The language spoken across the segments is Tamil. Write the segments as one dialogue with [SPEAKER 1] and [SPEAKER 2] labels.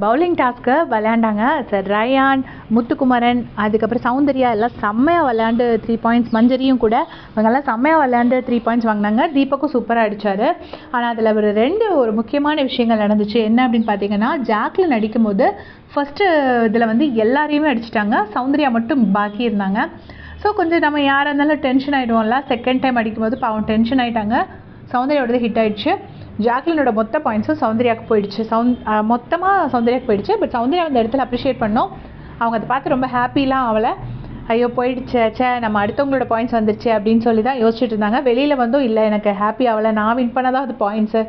[SPEAKER 1] பவுலிங் டாஸ்க்கை விளையாண்டாங்க சார். ரயான், முத்துக்குமரன், அதுக்கப்புறம் சௌந்தர்யா எல்லாம் செம்மையாக விளையாண்டு 3 பாயிண்ட்ஸ். மஞ்சரியும் கூட இவங்கெல்லாம் செம்மையாக விளையாண்டு 3 பாயிண்ட்ஸ் வாங்கினாங்க. தீபக்கும் சூப்பராக அடித்தார். ஆனால் அதில் ஒரு முக்கியமான விஷயங்கள் நடந்துச்சு. என்ன அப்படின்னு பார்த்தீங்கன்னா, ஜாக்லின் அடிக்கும்போது ஃபஸ்ட்டு இதில் வந்து எல்லாரையுமே அடிச்சிட்டாங்க. சௌந்தர்யா மட்டும் பாக்கி இருந்தாங்க. ஸோ கொஞ்சம் நம்ம யாராக இருந்தாலும் டென்ஷன் ஆகிடுவோம்ல. செகண்ட் டைம் அடிக்கும்போது பாவம் டென்ஷன் ஆகிட்டாங்க. சௌந்தர்யாவோடது ஹிட் ஆகிடுச்சு. ஜாக்லினோட மொத்த பாயிண்ட்ஸும் சௌந்தர்யாவுக்கு போயிடுச்சு. மொத்தமாக சௌந்தர்யாவுக்கு போயிடுச்சு. பட் சௌந்தர்யா அந்த இடத்துல அப்ரிஷியேட் பண்ணோம். அவங்க அதை பார்த்து ரொம்ப ஹாப்பிலாம் அவளை ஐயோ போயிடுச்சு, சே நம்ம அடுத்தவங்களோட பாயிண்ட்ஸ் வந்துருச்சு அப்படின்னு சொல்லி தான் யோசிச்சுட்டு இருந்தாங்க. வெளியில் வந்தும் இல்லை எனக்கு ஹாப்பி ஆகலை, நான் வின் பண்ணாதான் அது பாயிண்ட்ஸு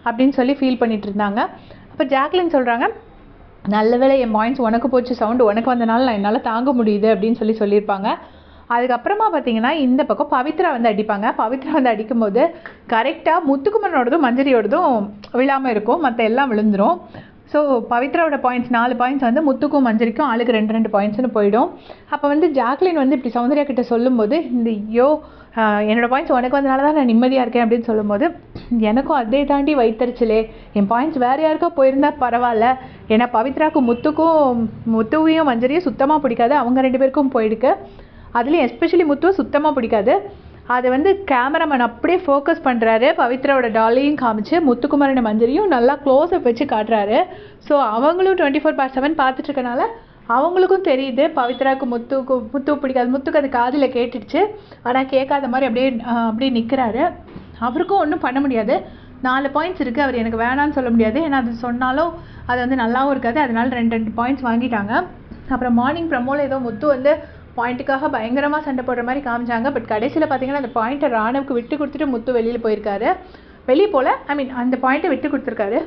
[SPEAKER 1] அப்படின்னு சொல்லி ஃபீல் பண்ணிட்டு இருந்தாங்க. அப்போ ஜாக்லின் சொல்கிறாங்க, நல்ல வேளை என் பாயிண்ட்ஸ் உனக்கு போச்சு, சவுண்டு உனக்கு வந்தனால நான் என்னால் தாங்க முடியுது அப்படின்னு சொல்லியிருப்பாங்க. அதுக்கப்புறமா பார்த்தீங்கன்னா இந்த பக்கம் பவித்ரா வந்து அடிப்பாங்க. பவித்ரா வந்து அடிக்கும்போது கரெக்டாக முத்துக்குமரனோடதும் மஞ்சரியோடதும் விழாமல் இருக்கும், மற்ற எல்லாம் விழுந்துடும். ஸோ பவித்ராவோட பாயிண்ட்ஸ் 4 பாயிண்ட்ஸ் வந்து முத்துக்கும் மஞ்சரிக்கும் ஆளுக்கு 2 பாயிண்ட்ஸ்னு போயிடும். அப்போ வந்து ஜாக்லின் வந்து இப்படி சௌந்தர்யா கிட்ட சொல்லும்போது, இந்த என்னோடய பாயிண்ட்ஸ் உனக்கு வந்தனால தான் நான் நிம்மதியாக இருக்கேன் அப்படின்னு சொல்லும்போது, எனக்கும் அதே தாண்டி வைத்தறிச்சலே, என் பாயிண்ட்ஸ் வேறு யாருக்கோ போயிருந்தா பரவாயில்ல, ஏன்னா பவித்ராவுக்கும் முத்துவையும் மஞ்சரியும் சுத்தமாக பிடிக்காது, அவங்க 2 பேருக்கும் போயிடுக்கு. அதுலேயும் எஸ்பெஷலி முத்துவை சுத்தமாக பிடிக்காது. அதை வந்து கேமராமேன் அப்படியே ஃபோக்கஸ் பண்ணுறாரு. பவித்ராவோட டாலையும் காமிச்சு முத்துக்குமரன் மஞ்சரியும் நல்லா க்ளோஸ்அப் வச்சு காட்டுறாரு. ஸோ அவங்களும் 24/7 பார்த்துட்ருக்கனால அவங்களுக்கும் தெரியுது பவித்ராவுக்கு முத்து பிடிக்காது. முத்துக்கு அது காதில் கேட்டுடுச்சு, ஆனால் கேட்காத மாதிரி அப்படியே நிற்கிறாரு. அவருக்கும் ஒன்றும் பண்ண முடியாது. 4 பாயிண்ட்ஸ் இருக்குது, அவர் எனக்கு வேணான்னு சொல்ல முடியாது. ஏன்னா அது சொன்னாலும் அது வந்து நல்லாவும் இருக்காது. அதனால 2 பாயிண்ட்ஸ் வாங்கிட்டாங்க. அப்புறம் மார்னிங் ப்ரமோவில் ஏதோ முத்து வந்து பாயிண்ட்டுக்காக பயங்கரமாக சண்டை போடுற மாதிரி காமிச்சாங்க. பட் கடைசியில் பார்த்தீங்கன்னா அந்த பாயிண்ட்டை ராணுவுக்கு விட்டு கொடுத்துட்டு முத்து வெளியில் போயிருக்காரு. வெளியே போல் அந்த பாயிண்ட்டை விட்டு கொடுத்துருக்காரு.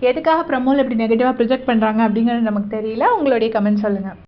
[SPEAKER 1] எதுக்காக ப்ரமோவில் இப்படி நெகட்டிவாக ப்ரொஜெக்ட் பண்ணுறாங்க அப்படிங்கிறது நமக்கு தெரியல. உங்களுடைய கமெண்ட் சொல்லுங்கள்.